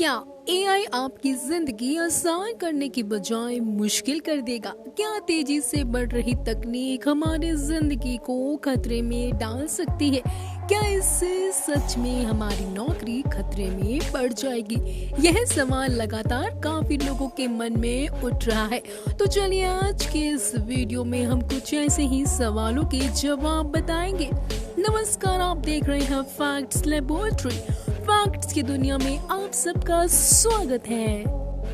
क्या एआई आपकी जिंदगी आसान करने की बजाय मुश्किल कर देगा? क्या तेजी से बढ़ रही तकनीक हमारी जिंदगी को खतरे में डाल सकती है? क्या इससे सच में हमारी नौकरी खतरे में पड़ जाएगी? यह सवाल लगातार काफी लोगों के मन में उठ रहा है। तो चलिए आज के इस वीडियो में हम कुछ ऐसे ही सवालों के जवाब बताएंगे। नमस्कार, आप देख रहे हैं फैक्ट्स लैबोरेटरी। फैक्ट्स की दुनिया में आप सबका स्वागत है।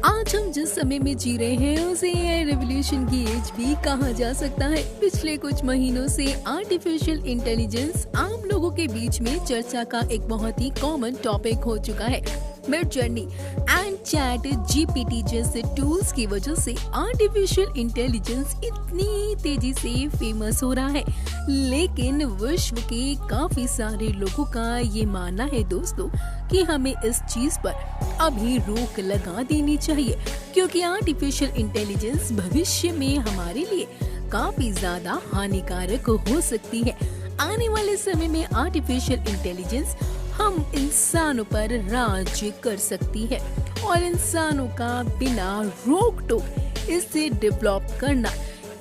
आज हम जिस समय में जी रहे हैं उसे एआई रेवोल्यूशन की एज भी कहा जा सकता है। पिछले कुछ महीनों से आर्टिफिशियल इंटेलिजेंस आम लोगों के बीच में चर्चा का एक बहुत ही कॉमन टॉपिक हो चुका है। मिडजर्नी एंड चैट जीपीटी जैसे टूल्स की वजह से आर्टिफिशियल इंटेलिजेंस इतनी तेजी से फेमस हो रहा है, लेकिन विश्व के काफी सारे लोगों का ये मानना है दोस्तों कि हमें इस चीज पर अभी रोक लगा देनी चाहिए, क्योंकि आर्टिफिशियल इंटेलिजेंस भविष्य में हमारे लिए काफी ज्यादा हानिकारक हो सकती है। आने वाले समय में आर्टिफिशियल इंटेलिजेंस हम इंसानों पर राज्य कर सकती है और इंसानों का बिना रोक टोक इससे डेवलप करना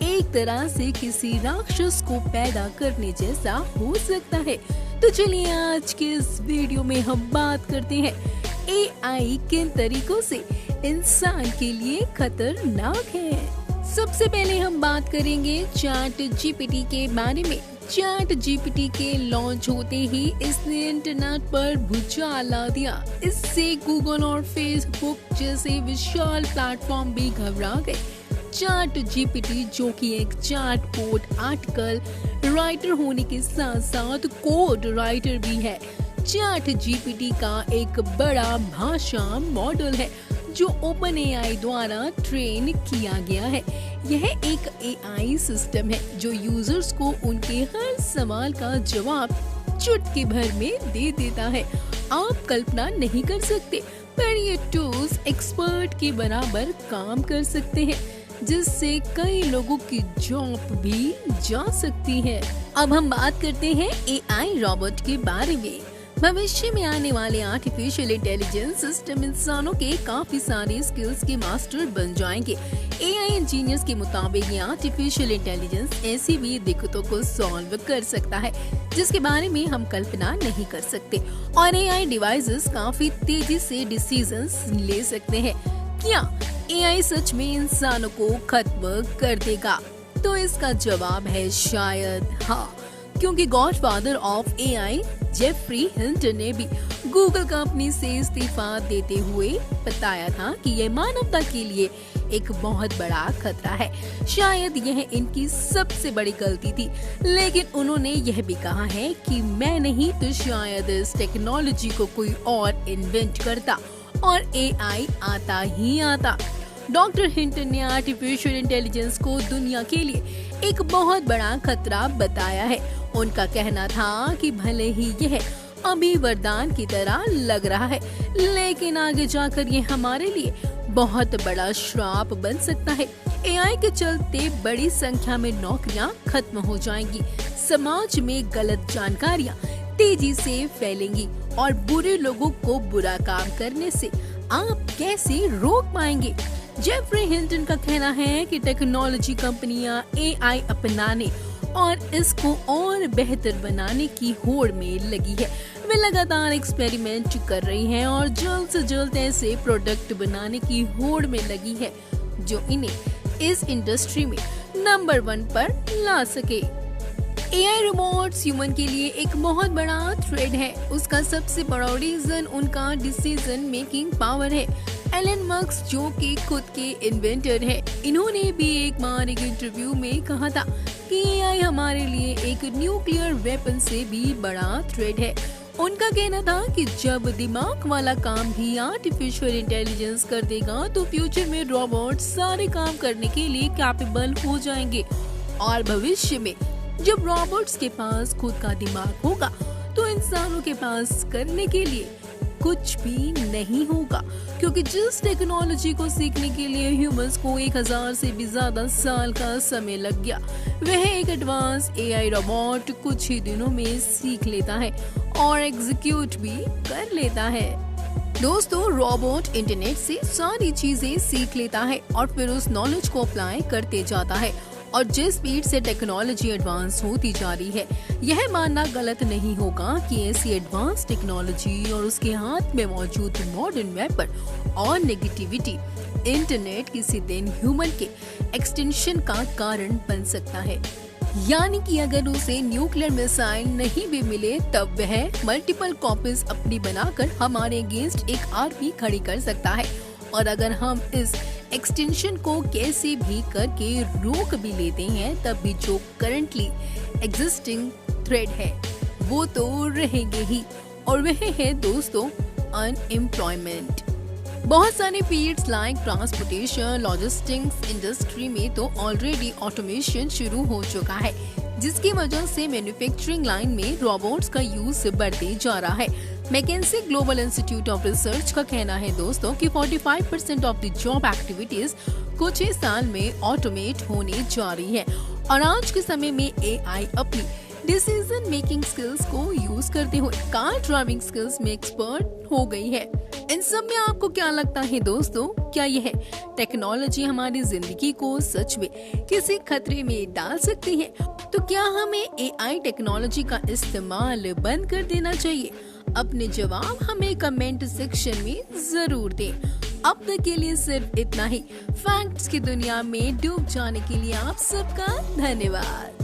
एक तरह से किसी राक्षस को पैदा करने जैसा हो सकता है। तो चलिए आज के इस वीडियो में हम बात करते हैं एआई किन तरीकों से इंसान के लिए खतरनाक है। सबसे पहले हम बात करेंगे चैट जीपीटी के बारे में। चैट जीपीटी के लॉन्च होते ही इसने इंटरनेट पर भूचाल ला दिया। इससे गूगल और फेसबुक जैसे विशाल प्लेटफॉर्म भी घबरा गए। चैट जीपीटी, जो कि एक चैटबॉट आर्टिकल राइटर होने के साथ साथ कोड राइटर भी है, चैट जीपीटी का एक बड़ा भाषा मॉडल है जो ओपन एआई द्वारा ट्रेन किया गया है। यह एक एआई सिस्टम है जो यूजर्स को उनके हर सवाल का जवाब चुटकी भर में दे देता है। आप कल्पना नहीं कर सकते, पर ये टूल्स एक्सपर्ट के बराबर काम कर सकते हैं, जिससे कई लोगों की जॉब भी जा सकती है। अब हम बात करते हैं एआई रोबोट के बारे में। भविष्य में आने वाले आर्टिफिशियल इंटेलिजेंस सिस्टम इंसानों के काफी सारे स्किल्स के मास्टर बन जाएंगे। एआई इंजीनियर्स के मुताबिक ये आर्टिफिशियल इंटेलिजेंस ऐसी भी दिक्कतों को सॉल्व कर सकता है जिसके बारे में हम कल्पना नहीं कर सकते, और एआई डिवाइसेस काफी तेजी से डिसीजंस ले सकते हैं। क्या एआई सच में इंसानों को खत्म कर देगा? तो इसका जवाब है शायद हाँ, क्योंकि godfather of AI Geoffrey Hinton ने भी गूगल कंपनी से इस्तीफा देते हुए बताया था कि यह मानवता के लिए एक बहुत बड़ा खतरा है। शायद यह इनकी सबसे बड़ी गलती थी, लेकिन उन्होंने यह भी कहा है कि मैं नहीं तो शायद इस टेक्नोलॉजी को कोई और इन्वेंट करता और एआई आता ही आता। डॉक्टर हिंटन ने आर्टिफिशियल इंटेलिजेंस को दुनिया के लिए एक बहुत बड़ा खतरा बताया है। उनका कहना था कि भले ही यह अभी वरदान की तरह लग रहा है, लेकिन आगे जाकर ये हमारे लिए बहुत बड़ा श्राप बन सकता है। एआई के चलते बड़ी संख्या में नौकरियां खत्म हो जाएंगी, समाज में गलत जानकारियां तेजी से फैलेंगी और बुरे लोगों को बुरा काम करने से आप कैसे रोक पाएंगे? जेफरी हिंटन का कहना है कि टेक्नोलॉजी कंपनियां एआई अपनाने और इसको और बेहतर बनाने की होड़ में लगी है। वे लगातार एक्सपेरिमेंट कर रही हैं और जल्द से जल्द ऐसे प्रोडक्ट बनाने की होड़ में लगी है जो इन्हें इस इंडस्ट्री में नंबर 1 पर ला सके। एआई रोबोट्स ह्यूमन के लिए एक बहुत बड़ा थ्रेट है। उसका सबसे बड़ा रीजन उनका डिसीजन मेकिंग पावर है। एलन मस्क, जो कि खुद के इन्वेंटर है, इन्होंने भी एक बार एक इंटरव्यू में कहा था कि एआई हमारे लिए एक न्यूक्लियर वेपन से भी बड़ा थ्रेट है। उनका कहना था कि जब दिमाग वाला काम भी आर्टिफिशियल इंटेलिजेंस कर देगा तो फ्यूचर में रोबोट सारे काम करने के लिए कैपेबल हो जाएंगे, और भविष्य में जब रोबोट्स के पास खुद का दिमाग होगा तो इंसानों के पास करने के लिए कुछ भी नहीं होगा, क्योंकि जिस टेक्नोलॉजी को सीखने के लिए ह्यूमंस को 1000 से भी ज्यादा साल का समय लग गया, वह एक एडवांस एआई रोबोट कुछ ही दिनों में सीख लेता है और एग्जीक्यूट भी कर लेता है। दोस्तों, रोबोट इंटरनेट से सारी चीजें सीख लेता है और फिर उस नॉलेज को अप्लाई करते जाता है। और जिस स्पीड से टेक्नोलॉजी एडवांस होती जा रही है, यह मानना गलत नहीं होगा कि ऐसी एडवांस टेक्नोलॉजी और उसके हाथ में मौजूद मॉडर्न वेपन और नेगेटिविटी इंटरनेट किसी दिन ह्यूमन के एक्सटेंशन का कारण बन सकता है। यानी कि अगर उसे न्यूक्लियर मिसाइल नहीं भी मिले, तब वह मल्टीपल कॉपीज अपनी बनाकर हमारे अगेंस्ट एक आर्मी खड़ी कर सकता है। और अगर हम इस एक्सटेंशन को कैसे भी करके रोक भी लेते हैं, तब भी जो करंटली एग्जिस्टिंग थ्रेट है वो तो रहेंगे ही। और वह है दोस्तों अनएम्प्लॉयमेंट। बहुत सारे fields like transportation, logistics industry में तो ऑलरेडी ऑटोमेशन शुरू हो चुका है, जिसकी वजह से मैन्युफैक्चरिंग लाइन में रोबोट्स का यूज बढ़ते जा रहा है। McKinsey Global Institute of Research का कहना है दोस्तों कि 45% ऑफ द जॉब एक्टिविटीज कुछ ही साल में ऑटोमेट होने जा रही है। और आज के समय में AI अपनी डिसीजन मेकिंग स्किल्स को यूज करते हुए कार ड्राइविंग स्किल्स में एक्सपर्ट हो गई है। इन सब में आपको क्या लगता है दोस्तों, क्या यह टेक्नोलॉजी हमारी जिंदगी को सच में किसी खतरे में डाल सकती है? तो क्या हमें AI टेक्नोलॉजी का इस्तेमाल बंद कर देना चाहिए? अपने जवाब हमें कमेंट सेक्शन में जरूर दें। अब तक के लिए सिर्फ इतना ही। फैक्ट्स की दुनिया में डूब जाने के लिए आप सबका धन्यवाद।